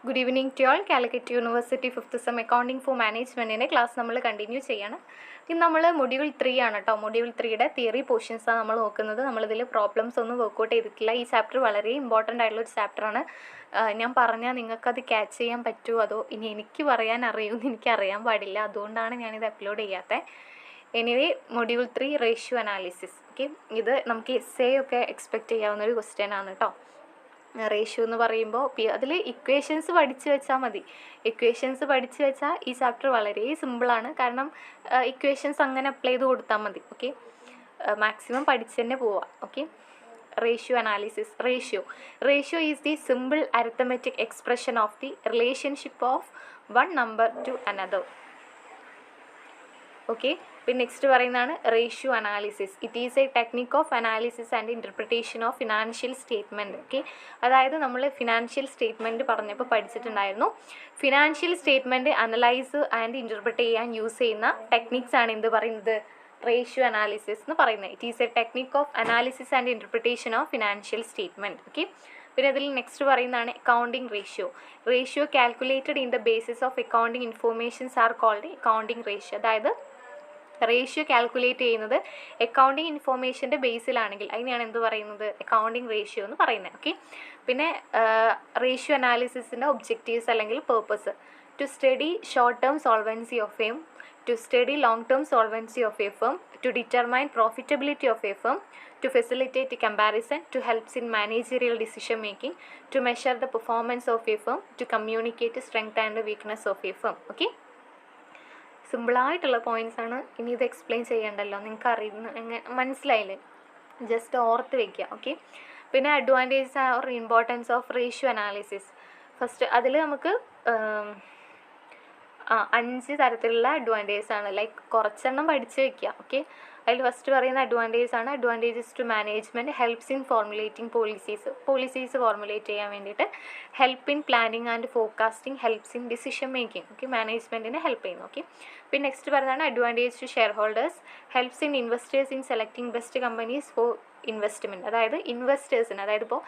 Good evening to all. Calicut university 5th sem accounting for മാനേജ്മെൻറ്റിൻ്റെ class നമ്മൾ continue ചെയ്യാണ്. ഇന്ന് നമ്മൾ മൊഡ്യൂൾ 3 ആണ് കേട്ടോ. മൊഡ്യൂൾ 3യുടെ തിയറി പോർഷൻസാണ് നമ്മൾ നോക്കുന്നത്. നമ്മളിതിൽ പ്രോബ്ലംസ് ഒന്നും വർക്കൗട്ട് ചെയ്തിട്ടില്ല. ഈ ചാപ്റ്റർ വളരെ ഇമ്പോർട്ടൻ്റ് ആയിട്ടുള്ളൊരു ചാപ്റ്ററാണ്. ഞാൻ പറഞ്ഞാൽ നിങ്ങൾക്കത് ക്യാച്ച് ചെയ്യാൻ പറ്റുമോ അതോ ഇനി എനിക്ക് പറയാൻ അറിയുമെന്ന് എനിക്കറിയാൻ പാടില്ല, അതുകൊണ്ടാണ് ഞാനിത് അപ്ലോഡ് ചെയ്യാത്തത്. Anyway, module 3 ratio analysis. Okay, ഇത് നമുക്ക് എസ്സേ ഒക്കെ എക്സ്പെക്റ്റ് ചെയ്യാവുന്നൊരു ക്വസ്റ്റ്യൻ ആണ് കേട്ടോ. റേഷ്യോ എന്ന് പറയുമ്പോൾ അതിൽ ഇക്വേഷൻസ് പഠിച്ചു വെച്ചാൽ മതി. ഇക്വേഷൻസ് പഠിച്ചു വെച്ചാൽ ഈ ചാപ്റ്റർ വളരെ സിമ്പിളാണ്. കാരണം ഇക്വേഷൻസ് അങ്ങനെ അപ്ലൈ ചെയ്ത് കൊടുത്താൽ മതി. ഓക്കെ, മാക്സിമം പഠിച്ച് തന്നെ പോവാം. Okay, ratio analysis. Ratio is the simple arithmetic expression of the relationship of one number to another. Okay, പിന്നെ നെക്സ്റ്റ് പറയുന്നതാണ് ratio analysis. It is a technique of analysis and interpretation of financial statement. Okay, അതായത് നമ്മൾ financial statement പറഞ്ഞപ്പോൾ പഠിച്ചിട്ടുണ്ടായിരുന്നു. Financial statement analyse and interpret ചെയ്യാൻ use ചെയ്യുന്ന techniques ആണ് എന്ത് പറയുന്നത്, റേഷ്യോ അനാലിസിസ് എന്ന് പറയുന്നത്. It is a technique of analysis and interpretation of financial statement. Okay, പിന്നെ അതിൽ നെക്സ്റ്റ് പറയുന്നതാണ് accounting ratio calculated in the basis of accounting informations are called accounting ratio. അതായത് റേഷ്യോ കാൽക്കുലേറ്റ് ചെയ്യുന്നത് അക്കൗണ്ടിങ് ഇൻഫോർമേഷൻ്റെ ബേസിലാണെങ്കിൽ അതിനെയാണ് എന്ത് പറയുന്നത്, അക്കൗണ്ടിങ് റേഷ്യോ എന്ന് പറയുന്നത്. ഓക്കെ, പിന്നെ റേഷ്യോ അനാലിസിസിൻ്റെ ഒബ്ജക്റ്റീവ്സ് അല്ലെങ്കിൽ purpose: to study short term solvency of a firm, to study long term solvency of a firm, to determine profitability of a firm, to facilitate comparison, to helps in managerial decision making, to measure the performance of a firm, to communicate strength and weakness of a firm. Okay, സിമ്പിളായിട്ടുള്ള പോയിൻറ്റ്സാണ്. ഇനി ഇത് explain ചെയ്യണ്ടല്ലോ, നിങ്ങൾക്ക് അറിയുന്ന മനസ്സിലായില്ലേ, just ഓർത്ത് വയ്ക്കുക. Okay, പിന്നെ advantages or importance of ratio analysis. First അതിൽ നമുക്ക് 5 തരത്തിലുള്ള അഡ്വാൻറ്റേജസ് ആണ്. ലൈക്ക് കുറച്ചെണ്ണം പഠിച്ച് വയ്ക്കുക. ഓക്കെ, അതിൽ ഫസ്റ്റ് പറയുന്ന advantages to management, helps in formulating policies formulate ചെയ്യാൻ വേണ്ടിയിട്ട്, help in planning and forecasting, helps in decision making. Okay, മാനേജ്മെൻറ്റിനെ ഹെൽപ്പ് ചെയ്യുന്നു. ഓക്കെ, പിന്നെ നെക്സ്റ്റ് പറയുന്നതാണ് advantage to share holders, helps in investors in selecting best companies for investment. അതായത് ഇൻവെസ്റ്റേഴ്സിന്, അതായത് ഇപ്പോൾ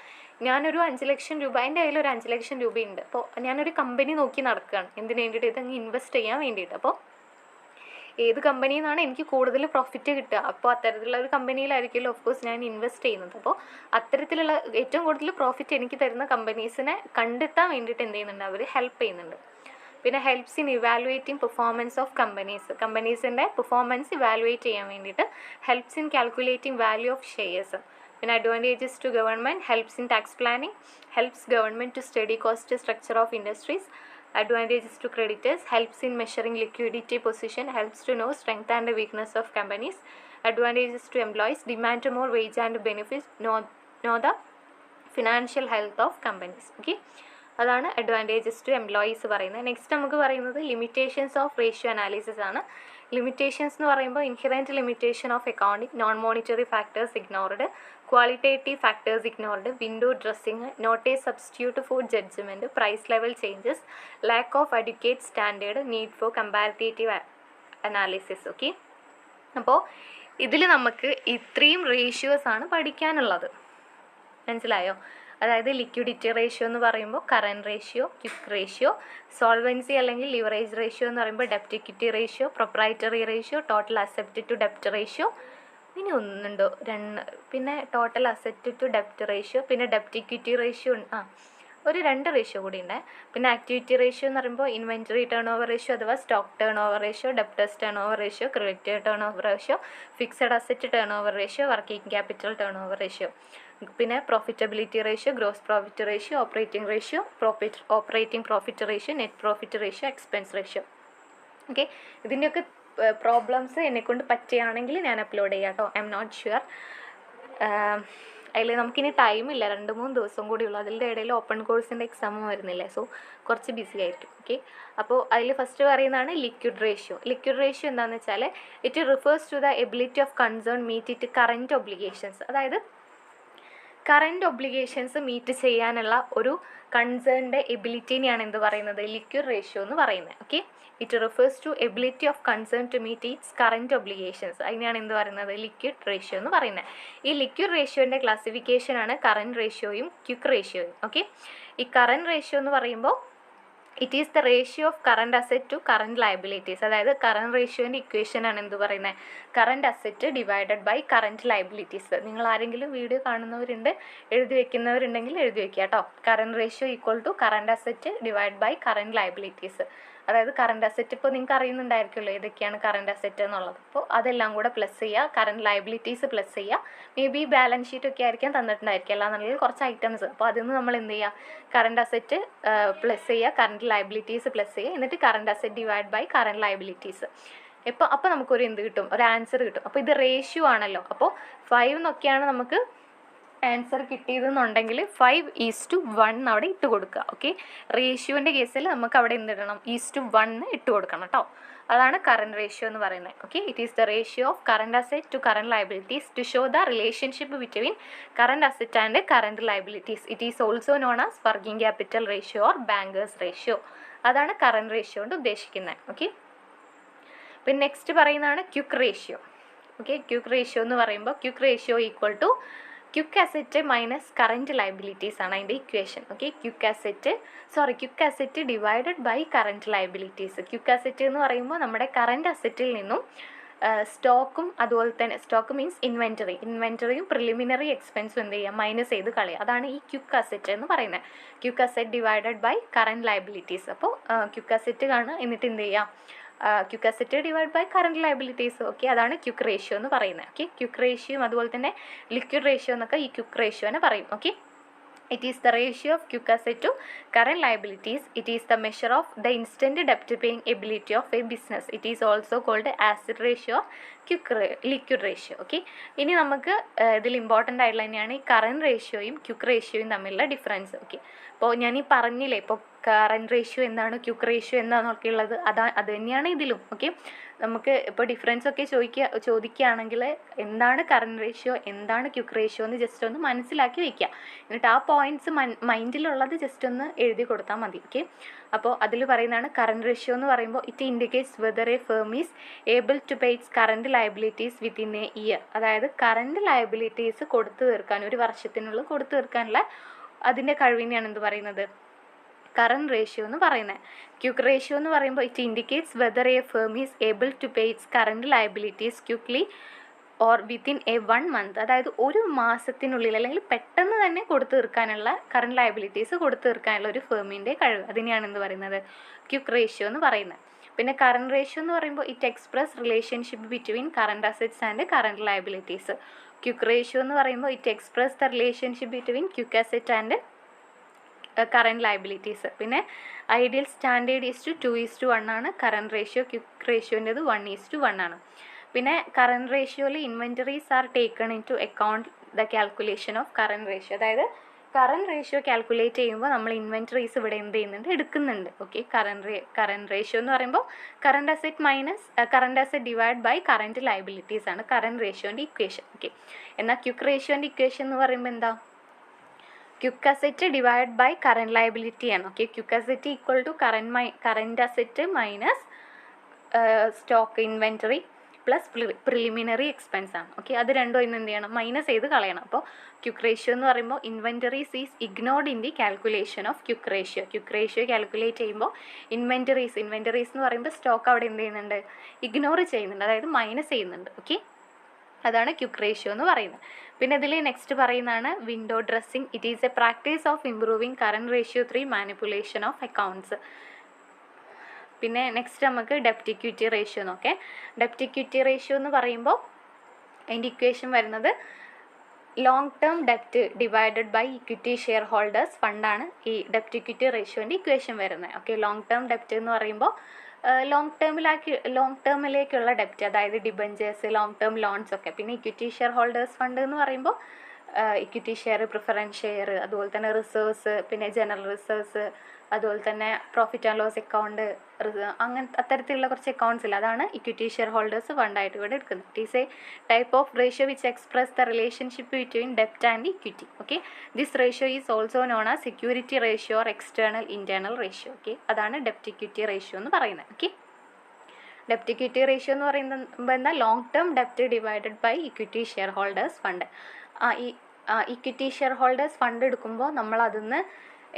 ഞാനൊരു 5 ലക്ഷം രൂപ, എൻ്റെ കയ്യിൽ ഒരു 5 ലക്ഷം രൂപയുണ്ട്. അപ്പോൾ ഞാനൊരു കമ്പനി നോക്കി നടക്കുകയാണ്, എന്തിനു വേണ്ടിയിട്ട്, ഇതങ്ങ് ഇൻവെസ്റ്റ് ചെയ്യാൻ വേണ്ടിയിട്ട്. അപ്പോൾ ഏത് കമ്പനിയിൽ നിന്നാണ് എനിക്ക് കൂടുതൽ പ്രോഫിറ്റ് കിട്ടുക, അപ്പോൾ അത്തരത്തിലുള്ള ഒരു കമ്പനിയിലായിരിക്കുമല്ലോ ഓഫ് കോഴ്സ് ഞാൻ ഇൻവെസ്റ്റ് ചെയ്യുന്നത്. അപ്പോൾ അത്തരത്തിലുള്ള ഏറ്റവും കൂടുതൽ പ്രോഫിറ്റ് എനിക്ക് തരുന്ന കമ്പനീസിനെ കണ്ടെത്താൻ വേണ്ടിയിട്ട് എന്ത് ചെയ്യുന്നുണ്ട്, അവർ ഹെൽപ്പ് ചെയ്യുന്നുണ്ട്. പിന്നെ helps in evaluating performance of കമ്പനീസിൻ്റെ പെർഫോമൻസ് ഇവാലുവേറ്റ് ചെയ്യാൻ വേണ്ടിയിട്ട്, helps in calculating value of shares. പിന്നെ advantages to government, helps in tax planning, helps government to study cost structure of industries. Advantages to creditors, helps in measuring liquidity position, helps to know strength and weakness of companies. Advantages to employees, demand more wage and benefits, know the financial health of companies. Okay, അതാണ് advantages to employees പറയുന്നത്. Next നമുക്ക് പറയുന്നത് limitations of ratio analysis ആണ്. Limitations എന്ന് പറയുമ്പോൾ inherent limitation of accounting, non monetary factors ignored, qualitative factors ignored, window dressing, not a substitute for judgement, price level changes, lack of adequate standard, need for comparative analysis. Okay, അപ്പോൾ ഇതിൽ നമുക്ക് ഇത്രയും ratios ആണ് പഠിക്കാനുള്ളത്. മനസ്സിലായോ? അതായത് liquidity ratio എന്ന് പറയുമ്പോൾ current ratio, quick ratio, solvency അല്ലെങ്കിൽ ലിവറേജ് റേഷ്യോ എന്ന് പറയുമ്പോൾ ഡെപ്റ്റ് equity ratio, proprietary ratio, total asset to ഡെപ്റ്റ് റേഷ്യോ, ഇനി ഒന്നുണ്ടോ, പിന്നെ ടോട്ടൽ അസറ്റ് ടു ഡെപ്റ്റ് റേഷ്യോ, പിന്നെ ഡെപ്റ്റ് ഇക്വിറ്റി റേഷ്യോ, ഒരു 2 റേഷ്യോ കൂടി ഉണ്ട്. പിന്നെ ആക്ടിവിറ്റി റേഷ്യോ എന്ന് പറയുമ്പോൾ ഇൻവെൻറ്ററി ടേൺ ഓവർ റേഷ്യോ അഥവാ stock turn over ratio, debtors turn over ratio, creditor turn over ratio, fixed asset turn over ratio, working capital turn over ratio. പിന്നെ profitability ratio, gross profit ratio, operating ratio, operating profit ratio, net profit ratio, expense ratio. Okay, ഇതിൻ്റെയൊക്കെ problems എന്നെക്കൊണ്ട് പറ്റുകയാണെങ്കിൽ ഞാൻ upload ചെയ്യാം കേട്ടോ. I'm not sure. അതിൽ നമുക്കിനി ടൈമില്ല, 2-3 ദിവസം കൂടി ഉള്ളൂ. അതിൻ്റെ ഇടയിൽ ഓപ്പൺ കോഴ്സിൻ്റെ എക്സാമും വരുന്നില്ലേ, സോ കുറച്ച് ബിസി ആയിരിക്കും. ഓക്കെ, അപ്പോൾ അതിൽ ഫസ്റ്റ് പറയുന്നതാണ് ലിക്വിഡ് റേഷ്യോ. ലിക്വിഡ് റേഷ്യോ എന്താണെന്ന് വെച്ചാൽ it refers to the ability of concern meet it current obligations. അതായത് കറൻറ്റ് ഒബ്ലിഗേഷൻസ് മീറ്റ് ചെയ്യാനുള്ള ഒരു കൺസേണിൻ്റെ എബിലിറ്റിനെയാണ് എന്ത് പറയുന്നത്, ലിക്വിഡ് റേഷ്യോ എന്ന് പറയുന്നത്. Okay, it refers to ability of concern to meet its current obligations. അതിനെയാണ് എന്ത് പറയുന്നത്, ലിക്വിഡ് റേഷ്യോ എന്ന് പറയുന്നത്. ഈ ലിക്വിഡ് റേഷ്യോൻ്റെ ക്ലാസിഫിക്കേഷനാണ് കറൻറ്റ് റേഷ്യോയും ക്വിക്ക് റേഷ്യോയും. ഓക്കെ, ഈ കറൻറ്റ് റേഷ്യോ എന്ന് പറയുമ്പോൾ it is the ratio of current asset to current liabilities. അതായത് കറണ്ട് റേഷ്യോൻ്റെ ഇക്വേഷനാണ് എന്ത് പറയുന്നത്, current asset divided by current liabilities. നിങ്ങൾ ആരെങ്കിലും വീഡിയോ കാണുന്നവരുണ്ട്, എഴുതി വെക്കുന്നവരുണ്ടെങ്കിൽ എഴുതി വെക്കുക കേട്ടോ. Current ratio equal to current asset divide by current liabilities. അതായത് കറണ്ട് അസെറ്റ് ഇപ്പോൾ നിങ്ങൾക്ക് അറിയുന്നുണ്ടായിരിക്കുമല്ലോ ഏതൊക്കെയാണ് കറണ്ട് അസെറ്റ് എന്നുള്ളത്. അപ്പോൾ അതെല്ലാം കൂടെ പ്ലസ് ചെയ്യുക, കറണ്ട് ലയബിലിറ്റീസ് പ്ലസ് ചെയ്യുക. മേ ബി ബാലൻസ് ഷീറ്റ് ഒക്കെ ആയിരിക്കാം തന്നിട്ടുണ്ടായിരിക്കും, അല്ലാന്നുണ്ടെങ്കിൽ കുറച്ച് ഐറ്റംസ്. അപ്പോൾ അതിൽ നിന്ന് നമ്മൾ എന്ത് ചെയ്യുക, കറണ്ട് അസെറ്റ് പ്ലസ് ചെയ്യുക, കറണ്ട് ലയബിലിറ്റീസ് പ്ലസ് ചെയ്യുക, എന്നിട്ട് current asset divide by current liabilities. അപ്പോൾ നമുക്കൊരു എന്ത് കിട്ടും, ഒരു ആൻസർ കിട്ടും. അപ്പോൾ ഇത് റേഷ്യോ ആണല്ലോ, അപ്പോൾ 5 എന്നൊക്കെയാണ് നമുക്ക് ആൻസർ കിട്ടിയതെന്നുണ്ടെങ്കിൽ 5:1 അവിടെ ഇട്ട് കൊടുക്കുക. ഓക്കെ, റേഷ്യോൻ്റെ കേസിൽ നമുക്ക് അവിടെ എന്തിടണം, 1 ഇട്ട് കൊടുക്കണം കേട്ടോ. അതാണ് കറണ്ട് റേഷ്യോ എന്ന് പറയുന്നത്. Okay, it is the ratio of current asset to current liabilities to show the relationship between current asset and current liabilities. It is also known as working capital ratio or bankers ratio. അതാണ് current ratio കൊണ്ട് ഉദ്ദേശിക്കുന്നത്. Okay, പിന്നെ next പറയുന്നതാണ് quick ratio. Okay, quick ratio എന്ന് പറയുമ്പോൾ quick ratio equal to quick asset minus current liabilities ആണ് അതിൻ്റെ equation. Okay, quick asset divided by current liabilities. Quick asset എന്ന് പറയുമ്പോൾ നമ്മുടെ കറണ്ട് അസെറ്റിൽ നിന്നും സ്റ്റോക്കും അതുപോലെ തന്നെ സ്റ്റോക്ക് മീൻസ് ഇൻവെൻറ്ററിയും പ്രിലിമിനറി എക്സ്പെൻസും എന്ത് ചെയ്യുക, മൈനസ് ചെയ്ത് കളയുക. അതാണ് ഈ ക്വിക്ക് അസെറ്റ് എന്ന് പറയുന്നത്. Quick asset divided by current liabilities. അപ്പോൾ ക്വിക്ക് അസെറ്റ് കാണുക, എന്നിട്ട് എന്ത് ചെയ്യുക, quick asset divide by current liabilities. Okay, അതാണ് ക്വിക്ക് റേഷ്യോ എന്ന് പറയുന്നത്. ഓക്കെ, ക്വിക്ക് റേഷ്യോയും അതുപോലെ തന്നെ ലിക്വിഡ് റേഷ്യോ എന്നൊക്കെ ഈ ക്വിക്ക് റേഷ്യോനെ പറയും. Okay, it is the ratio of quick asset to current liabilities. It is the measure of the instant debt paying ability of a business. It is also called asset ratio or liquid ratio. Okay, ഇനി നമുക്ക് ഇതിൽ important ആയിട്ടുള്ള തന്നെയാണ് ഈ current റേഷ്യോയും quick റേഷ്യോയും തമ്മിലുള്ള difference. Okay, അപ്പോൾ ഞാൻ ഈ പറഞ്ഞില്ലേ, ഇപ്പോൾ കറണ്ട് റേഷ്യോ എന്താണ്, ക്വിക്ക് റേഷ്യോ എന്താണെന്നൊക്കെ ഉള്ളത്, അത് തന്നെയാണ് ഇതിലും. ഓക്കെ, നമുക്ക് ഇപ്പോൾ ഡിഫറൻസ് ഒക്കെ ചോദിക്കുകയാണെങ്കിൽ എന്താണ് കറണ്ട് റേഷ്യോ, എന്താണ് ക്വിക്ക് റേഷ്യോ എന്ന് ജസ്റ്റ് ഒന്ന് മനസ്സിലാക്കി വയ്ക്കുക. എന്നിട്ട് ആ പോയിന്റ്സ് മൈൻഡിലുള്ളത് ജസ്റ്റ് ഒന്ന് എഴുതി കൊടുത്താൽ മതി. ഓക്കെ, അപ്പോൾ അതിൽ പറയുന്നതാണ് കറണ്ട് റേഷ്യോ എന്ന് പറയുമ്പോൾ it indicates whether a firm is able to pay its current liabilities within a year. അതായത് കറണ്ട് ലയബിലിറ്റീസ് കൊടുത്തു തീർക്കാൻ, ഒരു വർഷത്തിനുള്ളിൽ കൊടുത്തു തീർക്കാനുള്ള അതിൻ്റെ കഴിവിനെയാണ് എന്ത് പറയുന്നത്, കറണ്ട് റേഷ്യോ എന്ന് പറയുന്നത്. ക്വിക്ക് റേഷ്യോ എന്ന് പറയുമ്പോൾ it indicates whether a firm is able to pay its current liabilities quickly or within a 1 month. അതായത് ഒരു മാസത്തിനുള്ളിൽ അല്ലെങ്കിൽ പെട്ടെന്ന് തന്നെ കൊടുത്തു തീർക്കാനുള്ള കറണ്ട് ലയബിലിറ്റീസ് കൊടുത്തു തീർക്കാനുള്ള ഒരു ഫേമിൻ്റെ കഴിവ്, അതിനെയാണ് എന്ത് പറയുന്നത്, ക്വിക്ക് റേഷ്യോ എന്ന് പറയുന്നത്. പിന്നെ കറണ്ട് റേഷ്യോ എന്ന് പറയുമ്പോൾ it express relationship between current assets and current liabilities. Quick ratio എന്ന് പറയുമ്പോൾ it express the relationship between quick asset and current liabilities. പിന്നെ ഐഡിയൽ സ്റ്റാൻഡേർഡ് ഈസ് ടു 2:1 ആണ് കറണ്ട് റേഷ്യോ. ക്വിക്ക് റേഷ്യോൻ്റെത് 1:1 ആണ്. പിന്നെ കറണ്ട് റേഷ്യോയിൽ inventories are taken into account the calculation of current ratio. അതായത് കറണ്ട് റേഷ്യോ കാൽക്കുലേറ്റ് ചെയ്യുമ്പോൾ നമ്മൾ ഇൻവെൻറ്ററീസ് ഇവിടെ എന്ത് ചെയ്യുന്നുണ്ട്, എടുക്കുന്നുണ്ട്. ഓക്കെ, കറണ്ട് റേഷ്യോ എന്ന് പറയുമ്പോൾ current asset divide by current liabilities ആണ് കറണ്ട് റേഷ്യോൻ്റെ ഇക്വേഷൻ. ഓക്കെ, എന്നാൽ ക്വിക്ക് റേഷ്യോൻ്റെ ഇക്വേഷൻ എന്ന് പറയുമ്പോൾ എന്താ, quick asset divide by current liability ആണ്. Okay, quick asset equal to current asset minus stock inventory plus preliminary expense ആണ്. ഓക്കെ, അത് രണ്ടും ഇന്ന് എന്ത് ചെയ്യണം, മൈനസ് ചെയ്ത് കളയണം. അപ്പോൾ ക്വിക്ക് റേഷ്യോ എന്ന് പറയുമ്പോൾ inventories is ignored in the calculation of quick ratio. Quick ratio calculate ചെയ്യുമ്പോൾ ഇൻവെൻറ്ററീസ് എന്ന് പറയുമ്പോൾ സ്റ്റോക്ക് അവിടെ എന്ത് ചെയ്യുന്നുണ്ട്, ഇഗ്നോർ ചെയ്യുന്നുണ്ട്, അതായത് മൈനസ് ചെയ്യുന്നുണ്ട്. ഓക്കെ, അതാണ് ക്വിക്ക് റേഷ്യോ എന്ന് പറയുന്നത്. പിന്നെ ഇതിൽ നെക്സ്റ്റ് പറയുന്നതാണ് window dressing. It is A practice of improving current ratio three manipulation of accounts. പിന്നെ നെക്സ്റ്റ് നമുക്ക് ഡെപ്റ്റ് ഇക്വിറ്റി റേഷ്യോ നോക്കാം. ഡെപ്റ്റ് ഇക്വിറ്റി റേഷ്യോ എന്ന് പറയുമ്പോൾ അതിൻ്റെ ഇക്വേഷൻ വരുന്നത് ലോങ് ടേം ഡെപ്റ്റ് divided by equity share holders ഫണ്ടാണ് ഈ ഡെപ്റ്റ് ഇക്വിറ്റി റേഷ്യോൻ്റെ ഇക്വേഷൻ വരുന്നത്. ഓക്കെ, ലോങ് ടേം ഡെപ്റ്റ് എന്ന് പറയുമ്പോൾ ലോങ് ടേമിലേക്കുള്ള ഡെപ്റ്റ്, അതായത് ഡിബഞ്ചേഴ്സ്, ലോങ് ടേം ലോൺസ് ഒക്കെ. പിന്നെ ഇക്വിറ്റി ഷെയർ ഹോൾഡേഴ്സ് ഫണ്ട് എന്ന് പറയുമ്പോൾ ഇക്വിറ്റി ഷെയർ, പ്രിഫറൻസ് ഷെയർ, അതുപോലെ തന്നെ റിസർവ്സ്, പിന്നെ ജനറൽ റിസർവ്സ്, അതുപോലെ തന്നെ പ്രോഫിറ്റ് ആൻഡ് ലോസ് അക്കൗണ്ട്, അങ്ങനത്തെ അത്തരത്തിലുള്ള കുറച്ച് അക്കൗണ്ട്സ് ഇല്ല, അതാണ് ഇക്വിറ്റി ഷെയർ ഹോൾഡേഴ്സ് ഫണ്ടായിട്ട് ഇവിടെ എടുക്കുന്നത്. It is a type of ratio which express the relationship between ഡെപ്റ്റ് and equity. Okay, this ratio is also known as security ratio or external internal ratio. Okay, അതാണ് ഡെപ്റ്റ് equity ratio എന്ന് പറയുന്നത്. Okay, ഡെപ്റ്റ് equity ratio എന്ന് പറയുമ്പോൾ എന്താ, long term ഡെപ്റ്റ് divided by equity share holders fund. Equity share holders fund എടുക്കുമ്പോൾ നമ്മൾ അതിൽ നിന്ന്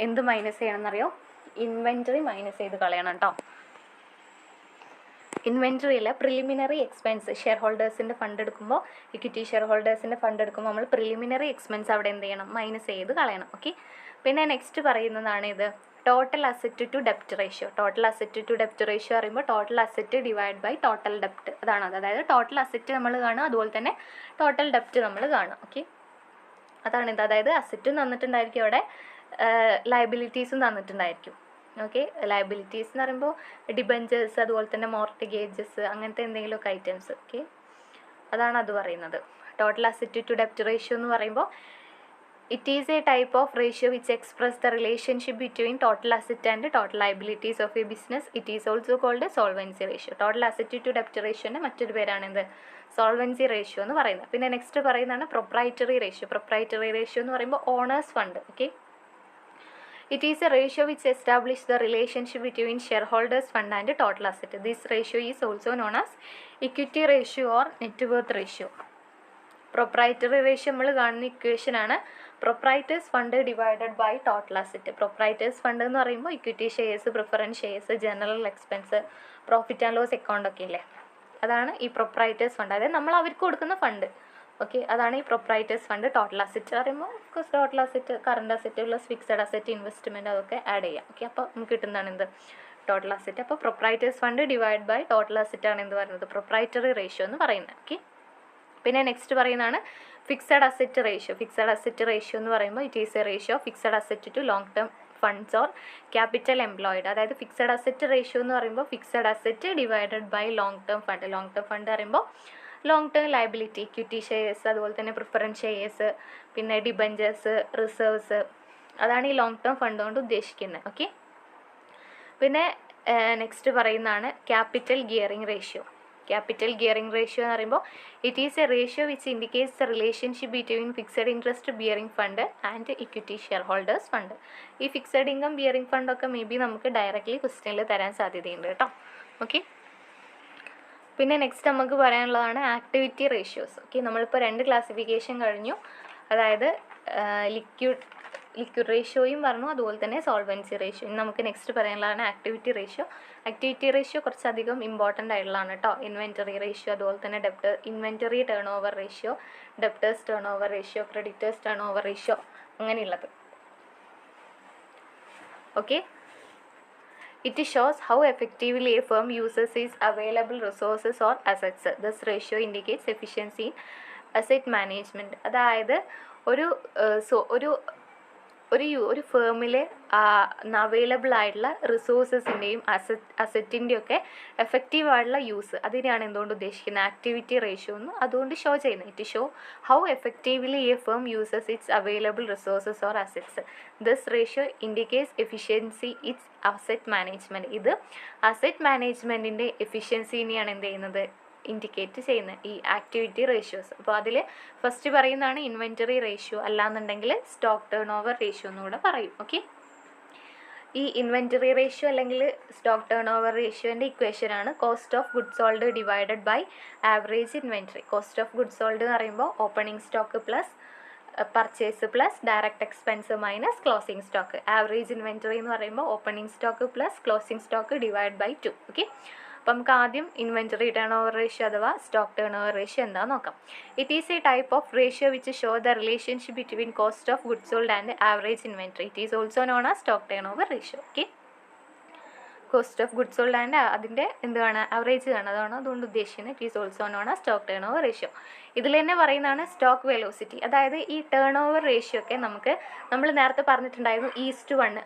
എന്ത് മൈനസ് ചെയ്യണമെന്നറിയോ, ഇൻവെൻറ്ററി മൈനസ് ചെയ്ത് കളയണം കേട്ടോ. ഇൻവെൻറ്ററിയിൽ പ്രിലിമിനറി എക്സ്പെൻസ് ഷെയർ ഹോൾഡേഴ്സിൻ്റെ ഫണ്ട് എടുക്കുമ്പോൾ, ഇക്വിറ്റി ഷെയർ ഹോൾഡേഴ്സിൻ്റെ ഫണ്ട് എടുക്കുമ്പോൾ നമ്മൾ പ്രിലിമിനറി എക്സ്പെൻസ് അവിടെ എന്ത് ചെയ്യണം, മൈനസ് ചെയ്ത് കളയണം. ഓക്കെ. പിന്നെ നെക്സ്റ്റ് പറയുന്നതാണ് ഇത് ടോട്ടൽ അസറ്റ് ടു ഡെപ്റ്റ് റേഷ്യോ. ടോട്ടൽ അസറ്റ് ടു ഡെപ്റ്റ് റേഷ്യോ പറയുമ്പോൾ total asset divide by total ഡെപ്റ്റ്, അതാണത്. അതായത് ടോട്ടൽ അസറ്റ് നമ്മൾ കാണുക, അതുപോലെ തന്നെ ടോട്ടൽ ഡെപ്റ്റ് നമ്മൾ കാണുക. ഓക്കെ, അതാണിത്. അതായത് അസറ്റും തന്നിട്ടുണ്ടായിരിക്കും അവിടെ, ലയബിലിറ്റീസും തന്നിട്ടുണ്ടായിരിക്കും. ഓക്കെ, ലയബിലിറ്റീസ് എന്ന് പറയുമ്പോൾ ഡിബഞ്ചേഴ്സ്, അതുപോലെ തന്നെ മോർട്ടിഗേജസ്, അങ്ങനത്തെ എന്തെങ്കിലുമൊക്കെ ഐറ്റംസ്. ഓക്കെ, അതാണ് അത് പറയുന്നത്. ടോട്ടൽ അസറ്റ് ടു ഡെപ്റ്റ് റേഷ്യോ എന്ന് പറയുമ്പോൾ it is a type of ratio which express the relationship between total asset and total liabilities of a business. It is also called solvency ratio. Total asset to ഡെപ്റ്റ് റേഷ്യോൻ്റെ മറ്റൊരു പേരാണ് എന്ത്, solvency ratio എന്ന് പറയുന്നത്. പിന്നെ നെക്സ്റ്റ് പറയുന്നതാണ് proprietary ratio. Proprietary ratio എന്ന് പറയുമ്പോൾ owners fund. Okay, it is a ratio which establishes the relationship between shareholders fund and total asset. This ratio is also known as equity ratio or net worth ratio. Proprietary ratio നമ്മൾ കാണുന്ന equation ആണ് proprietors fund divided by total asset. Proprietors fund എന്ന് പറയുമ്പോൾ equity shares, preference shares, general expense, profit and loss account ഒക്കെ ഇല്ലേ, അതാണ് ഈ proprietors fund. അതായത് നമ്മൾ അവർക്ക് കൊടുക്കുന്ന ഫണ്ട്. ഓക്കെ, അതാണ് ഈ പ്രൊപ്രൈറ്റേഴ്സ് ഫണ്ട്. ടോട്ടൽ അസറ്റ് പറയുമ്പോൾ of course total asset, current asset plus fixed asset, investment, അതൊക്കെ ആഡ് ചെയ്യാം. ഓക്കെ, അപ്പോൾ നമുക്ക് കിട്ടുന്നതാണ് എന്ത്, ടോട്ടൽ അസറ്റ്. അപ്പോൾ proprietors fund divide by total asset ആണ് എന്ത് പറയുന്നത്, പ്രൊപ്രൈറ്ററി റേഷ്യോ എന്ന് പറയുന്നത്. ഓക്കെ, പിന്നെ നെക്സ്റ്റ് പറയുന്നതാണ് fixed asset ratio. Fixed asset ratio എന്ന് പറയുമ്പോൾ it is a ratio fixed asset to long term funds or capital employed. അതായത് ഫിക്സഡ് അസറ്റ് റേഷ്യോ എന്ന് പറയുമ്പോൾ fixed asset divided by long term fund. Long term fund പറയുമ്പോൾ long term liability, equity shares, അതുപോലെ തന്നെ preference shares, പിന്നെ debentures, reserves, അതാണ് ഈ long term fund കൊണ്ട് ഉദ്ദേശിക്കുന്നത്. ഓക്കെ, പിന്നെ നെക്സ്റ്റ് പറയുന്നതാണ് capital gearing ratio. Capital gearing ratio എന്ന് പറയുമ്പോൾ it is a ratio which indicates the relationship between fixed interest bearing fund and equity share holders fund. ഈ fixed income bearing ഫണ്ടൊക്കെ may be നമുക്ക് directly ക്വസ്റ്റ്യനിൽ തരാൻ സാധ്യതയുണ്ട് കേട്ടോ. ഓക്കെ, പിന്നെ നെക്സ്റ്റ് നമുക്ക് പറയാനുള്ളതാണ് ആക്ടിവിറ്റി റേഷ്യോസ്. ഓക്കെ, നമ്മളിപ്പോൾ 2 ക്ലാസിഫിക്കേഷൻ കഴിഞ്ഞു. അതായത് ലിക്വിഡ് റേഷ്യോയും പറഞ്ഞു, അതുപോലെ തന്നെ സോൾവൻസി റേഷ്യോ. ഇനി നമുക്ക് നെക്സ്റ്റ് പറയാനുള്ളതാണ് ആക്ടിവിറ്റി റേഷ്യോ. ആക്ടിവിറ്റി റേഷ്യോ കുറച്ചധികം ഇമ്പോർട്ടൻ്റ് ആയിട്ടുള്ളതാണ് കേട്ടോ. ഇൻവെൻറ്ററി റേഷ്യോ, അതുപോലെ തന്നെ inventory turn over ratio, debtors turn over ratio, creditors turn over ratio, അങ്ങനെയുള്ളത്. Okay, it shows how effectively a firm uses its available resources or assets. This ratio indicates efficiency in asset management. അതായത് ഒരു ഫേമിൽ available ആയിട്ടുള്ള റിസോഴ്സസിൻ്റെയും അസറ്റിൻ്റെയും ഒക്കെ effective ആയിട്ടുള്ള use, അതിനെയാണ് എന്തുകൊണ്ട് ഉദ്ദേശിക്കുന്നത്, activity ratio എന്ന് അതുകൊണ്ട് ഷോ ചെയ്യുന്നത്. It show how effectively A firm uses it's available resources or assets. This ratio indicates efficiency it's asset management. ഇത് അസറ്റ് മാനേജ്മെൻറ്റിൻ്റെ എഫിഷ്യൻസിനെയാണ് എന്ത് ചെയ്യുന്നത്, ഇൻഡിക്കേറ്റ് ചെയ്യുന്നത് ഈ ആക്ടിവിറ്റി റേഷ്യോസ്. അപ്പോൾ അതിൽ ഫസ്റ്റ് പറയുന്നതാണ് ഇൻവെൻറ്ററി റേഷ്യോ, അല്ലാന്നുണ്ടെങ്കിൽ സ്റ്റോക്ക് ടേൺ ഓവർ റേഷ്യോ എന്നുകൂടെ പറയും. ഓക്കെ, ഈ ഇൻവെൻറ്ററി റേഷ്യോ അല്ലെങ്കിൽ സ്റ്റോക്ക് ടേൺ ഓവർ റേഷ്യോൻ്റെ ഇക്വേഷനാണ് cost of goods sold divided by average inventory. Cost of goods sold എന്ന് പറയുമ്പോൾ opening stock plus purchase plus direct expense minus closing stock. Average inventory എന്ന് പറയുമ്പോൾ opening stock plus closing stock divide by 2. Okay, അപ്പോൾ നമുക്ക് ആദ്യം inventory turn over ratio അഥവാ stock turn over ratio എന്താണെന്ന് നോക്കാം. It is a type of ratio which show the relationship between cost of goods sold and average inventory. It is also known as stock turn over ratio. Okay, cost of goods sold and അതിൻ്റെ എന്താണ് average ആണ്, അതാണ് അതുകൊണ്ട് ഉദ്ദേശിക്കുന്നത്. It is also known as stock turn over ratio. ഇതിൽ തന്നെ പറയുന്നതാണ് stock velocity. അതായത് ഈ ടേൺ ഓവർ റേഷ്യോ ഒക്കെ നമ്മൾ നേരത്തെ പറഞ്ഞിട്ടുണ്ടായിരുന്നു 1:1.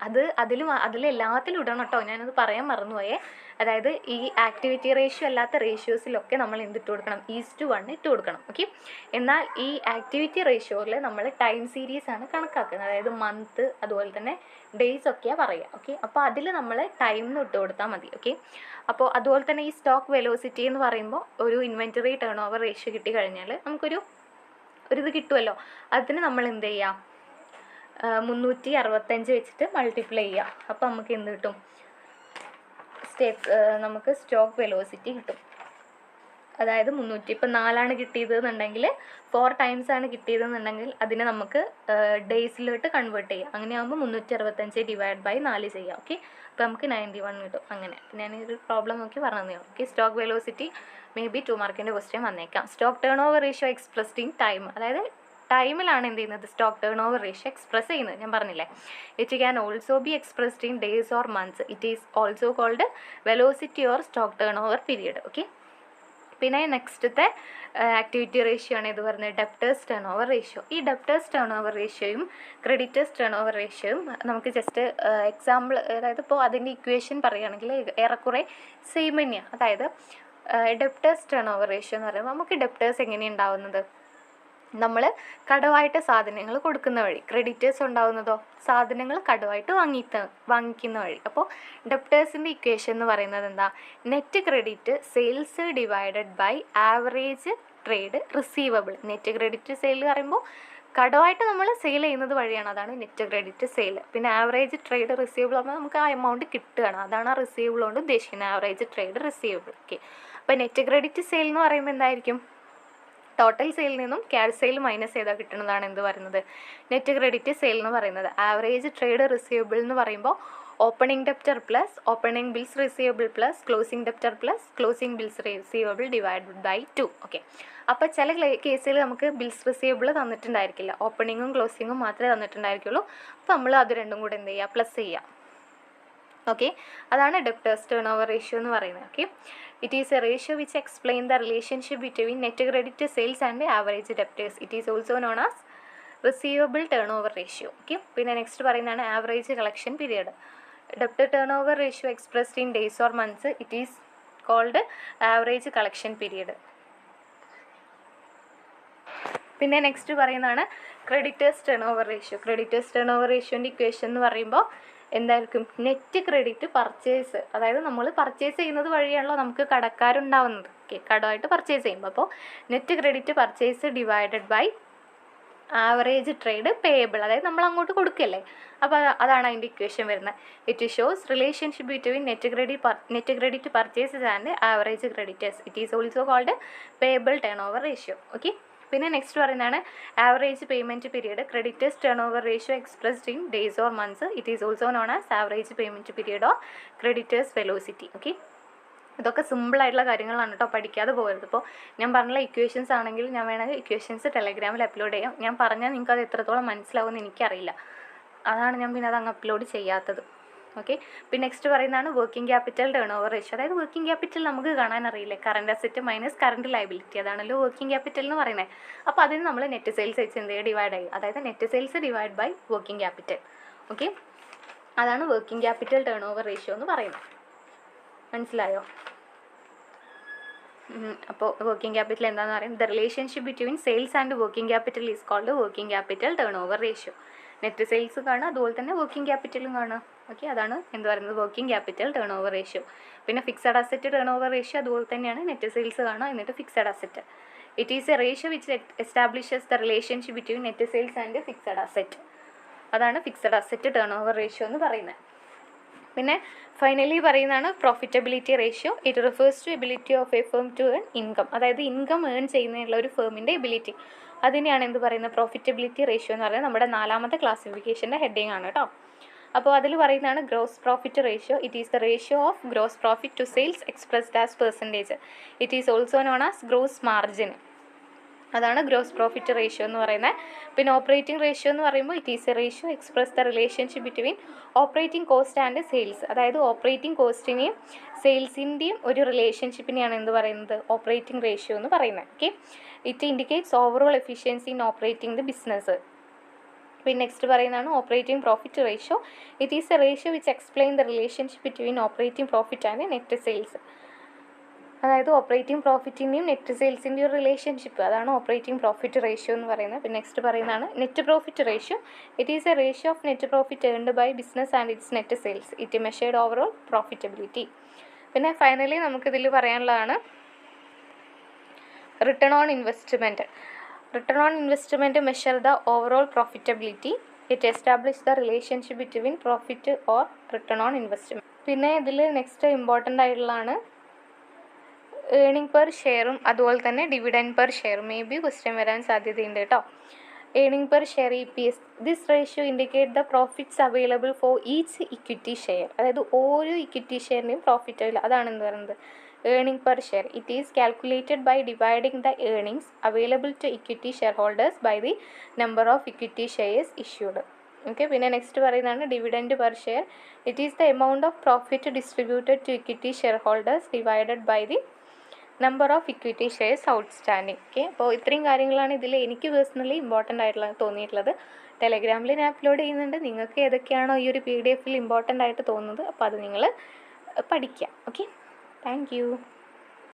അതിലെല്ലാത്തിലും ഇടണം കേട്ടോ, ഞാനത് പറയാൻ മറന്നുപോയേ. അതായത് ഈ ആക്ടിവിറ്റി റേഷ്യോ അല്ലാത്ത റേഷ്യോസിലൊക്കെ നമ്മൾ എന്തിട്ട് കൊടുക്കണം, 1:1 ഇട്ട് കൊടുക്കണം. ഓക്കെ, എന്നാൽ ഈ ആക്ടിവിറ്റി റേഷ്യോയിൽ നമ്മൾ ടൈം സീരീസ് ആണ് കണക്കാക്കുന്നത്. അതായത് മന്ത്, അതുപോലെ തന്നെ ഡേയ്സ് ഒക്കെയാണ് പറയുക. ഓക്കെ, അപ്പോൾ അതിൽ നമ്മൾ ടൈമിന് ഇട്ട് കൊടുത്താൽ മതി. ഓക്കെ, അപ്പോൾ അതുപോലെ തന്നെ ഈ സ്റ്റോക്ക് വെലോസിറ്റി എന്ന് പറയുമ്പോൾ ഒരു ഇൻവെൻറ്ററി ടേൺ ഓവർ റേഷ്യോ കിട്ടിക്കഴിഞ്ഞാൽ നമുക്കൊരു ഇത് കിട്ടുമല്ലോ. അതിന് നമ്മൾ എന്ത് ചെയ്യുക, 365 വെച്ചിട്ട് മൾട്ടിപ്ലൈ ചെയ്യുക. അപ്പോൾ നമുക്ക് എന്ത് കിട്ടും, നമുക്ക് സ്റ്റോക്ക് വെലോസിറ്റി കിട്ടും. അതായത് 300 ഇപ്പം 4 കിട്ടിയതെന്നുണ്ടെങ്കിൽ 4 times ആണ് കിട്ടിയതെന്നുണ്ടെങ്കിൽ അതിനെ നമുക്ക് ഡേയ്സിലോട്ട് കൺവേർട്ട് ചെയ്യാം. അങ്ങനെയാകുമ്പോൾ 365 ഡിവൈഡ് ബൈ 4 ചെയ്യാം. ഓക്കെ, അപ്പോൾ നമുക്ക് 91 കിട്ടും. അങ്ങനെ ഞാനൊരു പ്രോബ്ലം നോക്കി പറഞ്ഞതേ. Okay, stock velocity may be 2 മാർക്കിൻ്റെ ക്വസ്റ്റ്യൻ വന്നേക്കാം. Stock turn over ratio expressed in time, അതായത് ടൈമിലാണ് എന്ത് ചെയ്യുന്നത്, stock turn over ratio express ചെയ്യുന്നത്. ഞാൻ പറഞ്ഞില്ലേ, it can also be expressed in days or months. It is also called velocity or stock turn over period. Okay, പിന്നെ നെക്സ്റ്റത്തെ activity ratio ആണ് ഇത് പറയുന്നത് ഡെപ്റ്റേഴ്സ് ടേൺ ഓവർ റേഷ്യോ. ഈ debtors turn over റേഷ്യോയും ക്രെഡിറ്റേഴ്സ് ടേൺ ഓവർ റേഷ്യോയും നമുക്ക് just example, അതായത് ഇപ്പോൾ അതിൻ്റെ ഇക്വേഷൻ പറയുകയാണെങ്കിൽ ഏറെക്കുറെ സെയിം തന്നെയാണ്. അതായത് ഡെപ്റ്റേഴ്സ് ടേൺ ഓവർ റേഷ്യോ എന്ന് പറയുമ്പോൾ നമുക്ക് ഡെപ്റ്റേഴ്സ് എങ്ങനെയാണ് ഉണ്ടാവുന്നത്, നമ്മൾ കടമായിട്ട് സാധനങ്ങൾ കൊടുക്കുന്ന വഴി. ക്രെഡിറ്റേഴ്സ് ഉണ്ടാവുന്നതോ സാധനങ്ങൾ കടമായിട്ട് വാങ്ങിക്കുന്ന വഴി. അപ്പോൾ ഡെപ്റ്റേഴ്സിൻ്റെ ഇക്വേഷൻ എന്ന് പറയുന്നത് എന്താ, net credit sales divided by average trade receivable. Net credit sale എന്ന് പറയുമ്പോൾ കടമായിട്ട് നമ്മൾ സെയിൽ ചെയ്യുന്നത് വഴിയാണ്, അതാണ് നെറ്റ് ക്രെഡിറ്റ് സെയിൽ. പിന്നെ ആവറേജ് ട്രേഡ് റിസീവബിൾ ആകുമ്പോൾ നമുക്ക് ആ എമൗണ്ട് കിട്ടുകയാണ്, അതാണ് ആ റിസീവബിൾ കൊണ്ട് ഉദ്ദേശിക്കുന്നത്, ആവറേജ് ട്രേഡ് റിസീവബിൾ. ഓക്കെ, അപ്പോൾ നെറ്റ് ക്രെഡിറ്റ് സെയിൽ എന്ന് പറയുമ്പോൾ എന്തായിരിക്കും, ടോട്ടൽ സെയിൽ നിന്നും ക്യാഷ് സെയിൽ മൈനസ് ചെയ്താൽ കിട്ടുന്നതാണ് എന്ത് പറയുന്നത്, നെറ്റ് ക്രെഡിറ്റ് സെയിൽ എന്ന് പറയുന്നത്. ആവറേജ് ട്രേഡ് റിസീവബിൾ എന്ന് പറയുമ്പോൾ opening debtor plus opening bills receivable plus closing debtor plus closing bills receivable divided by 2. Okay, അപ്പോൾ ചില കേസിൽ നമുക്ക് ബിൽസ് റിസീവബിൾ തന്നിട്ടുണ്ടായിരിക്കില്ല, ഓപ്പണിങ്ങും ക്ലോസിങ്ങും മാത്രമേ തന്നിട്ടുണ്ടായിരിക്കുള്ളൂ. അപ്പോൾ നമ്മൾ അത് രണ്ടും കൂടെ എന്ത് ചെയ്യുക, പ്ലസ് ചെയ്യുക. ഓക്കെ, അതാണ് ഡെപ്റ്റേഴ്സ് ടേൺ ഓവർ റേഷ്യോ എന്ന് പറയുന്നത്. Okay, it is a ratio which explain the relationship between net credit sales and average debtors. It is also known as receivable turn over ratio. Okay, പിന്നെ next പറയുന്നതാണ് average collection period. Debtor turn over ratio expressed in days or months, it is called average collection period. പിന്നെ next പറയുന്നതാണ് creditors turn over ratio. Creditors turnover റേഷ്യോൻ്റെ equation എന്ന് പറയുമ്പോൾ എന്തായിരിക്കും, net credit purchase, അതായത് നമ്മൾ purchase ചെയ്യുന്നത് വഴിയാണല്ലോ നമുക്ക് കടക്കാരുണ്ടാവുന്നത്. ഓക്കെ, കടമായിട്ട് പർച്ചേസ് ചെയ്യുമ്പോൾ അപ്പോൾ net credit purchase divided by average trade payable, അതായത് നമ്മൾ അങ്ങോട്ട് കൊടുക്കല്ലേ, അപ്പോൾ അതാണ് അതിൻ്റെ ഇക്വേഷൻ വരുന്നത്. It shows relationship between net credit purchases and average creditors. It is also called payable turn over ratio. Okay, പിന്നെ നെക്സ്റ്റ് പറയുന്നതാണ് average payment period. Creditors turn over ratio expressed in days or months, it is also known as average payment period or creditors velocity. Okay, ഇതൊക്കെ സിമ്പിളായിട്ടുള്ള കാര്യങ്ങളാണ് കേട്ടോ, പഠിക്കാതെ പോകരുത്. ഇപ്പോൾ ഞാൻ പറഞ്ഞ ഇക്വേഷൻസ് ആണെങ്കിൽ ഞാൻ വേണമെങ്കിൽ ഇക്വേഷൻസ് ടെലഗ്രാമിൽ അപ്ലോഡ് ചെയ്യാം. ഞാൻ പറഞ്ഞാൽ നിങ്ങൾക്ക് അത് എത്രത്തോളം മനസ്സിലാവുമെന്ന് എനിക്കറിയില്ല, അതാണ് ഞാൻ പിന്നെ അത് അങ്ങ് അപ്ലോഡ് ചെയ്യാത്തത്. ഓക്കെ, പിന്നെ നെക്സ്റ്റ് പറയുന്നതാണ് working capital turn over ratio. അതായത് വർക്കിംഗ് ക്യാപിറ്റൽ നമുക്ക് കാണാൻ അറിയില്ലേ, current asset minus current liability, അതാണല്ലോ വർക്കിംഗ് ക്യാപിറ്റൽ എന്ന് പറയുന്നത്. അപ്പോൾ അതിന് നമ്മൾ നെറ്റ് സെയിൽസ് വെച്ച് എന്ത് ചെയ്യുക, ഡിവൈഡ് ചെയ്യും, അതായത് net sales divide by working capital. Okay, അതാണ് working capital turn over ratio എന്ന് പറയുന്നത്. മനസ്സിലായോ? അപ്പോൾ വർക്കിംഗ് ക്യാപിറ്റൽ എന്താണെന്ന് പറയും, the relationship between sales and working capital is called working capital turn over ratio. Net sales കാണുക, അതുപോലെ തന്നെ വർക്കിംഗ് ക്യാപിറ്റലും കാണുക. ഓക്കെ, അതാണ് എന്ത് പറയുന്നത്, working capital turn over ratio. പിന്നെ fixed asset turn over ratio അതുപോലെ തന്നെയാണ്, നെറ്റ് സെയിൽസ് കാണുക എന്നിട്ട് fixed asset. It is a ratio which establishes the relationship between net sales and fixed asset. അതാണ് fixed asset turn over ratio എന്ന് പറയുന്നത്. പിന്നെ finally പറയുന്നതാണ് profitability ratio. It refers to ability of a firm to earn income, അതായത് income earn ചെയ്യുന്നതിനുള്ള ഒരു ഫേമിൻ്റെ ability, അതിനെയാണ് എന്ത് പറയുന്നത്, പ്രോഫിറ്റബിലിറ്റി റേഷ്യോ എന്ന് പറയുന്നത്. നമ്മുടെ 4ാമത്തെ ക്ലാസിഫിക്കേഷൻ്റെ ഹെഡിങ് ആണ് കേട്ടോ. അപ്പോൾ അതിൽ പറയുന്നതാണ് gross profit ratio. It is the ratio of gross profit to sales expressed as percentage. It is also known as gross margin. അതാണ് ഗ്രോസ് പ്രോഫിറ്റ് റേഷ്യോ എന്ന് പറയുന്നത്. പിന്നെ ഓപ്പറേറ്റിംഗ് റേഷ്യോ എന്ന് പറയുമ്പോൾ it is a ratio express the relationship between operating cost and sales, അതായത് operating കോസ്റ്റിനെയും സെയിൽസിൻ്റെയും ഒരു റിലേഷൻഷിപ്പിനെയാണ് എന്ത് പറയുന്നത്, ഓപ്പറേറ്റിംഗ് റേഷ്യോ എന്ന് പറയുന്നത്. Okay, it indicates overall efficiency in operating the business. പിന്നെ നെക്സ്റ്റ് പറയുന്നതാണ് operating profit ratio. It is a ratio which explain the relationship between operating profit and net sales, അതായത് ഓപ്പറേറ്റിംഗ് പ്രോഫിറ്റിൻ്റെയും നെറ്റ് സെയിൽസിൻ്റെയും ഒരു relationship, അതാണ് operating profit ratio എന്ന് പറയുന്നത്. പിന്നെ next പറയുന്നതാണ് net profit ratio. It is a ratio of net profit earned by business and its net sales. It measured overall profitability. പിന്നെ finally നമുക്കിതിൽ പറയാനുള്ളതാണ് return on investment. Return on investment measure the overall profitability. It establish the relationship between profit or return on investment. പിന്നെ ഇതിൽ next important ആയിട്ടുള്ളതാണ് earning per ഷെയറും അതുപോലെ തന്നെ dividend per share may be question വരാൻ സാധ്യതയുണ്ട് കേട്ടോ. Earning per share EPS, this ratio indicate the profits available for each equity share. അതായത് ഓരോ ഇക്വിറ്റി ഷെയറിൻ്റെയും പ്രോഫിറ്റ് ആവില്ല, അതാണ് എന്ത് പറയുന്നത് earning per share. It is calculated by dividing the earnings available to equity share holders by the number of equity shares issued. Okay, പിന്നെ next പറയുന്നതാണ് dividend per share. It is the amount of profit distributed to equity share holders divided by the number of equity shares outstanding. Okay, അപ്പോൾ ഇത്രയും കാര്യങ്ങളാണ് ഇതിൽ എനിക്ക് personally important ആയിട്ടുള്ള തോന്നിയിട്ടുള്ളത്. ടെലഗ്രാമിൽ ഞാൻ അപ്ലോഡ് ചെയ്യുന്നുണ്ട്. നിങ്ങൾക്ക് ഏതൊക്കെയാണോ ഈ ഒരു PDF ഇമ്പോർട്ടൻ്റ് ആയിട്ട് തോന്നുന്നത് അപ്പോൾ അത് നിങ്ങൾ പഠിക്കുക. Okay, thank you.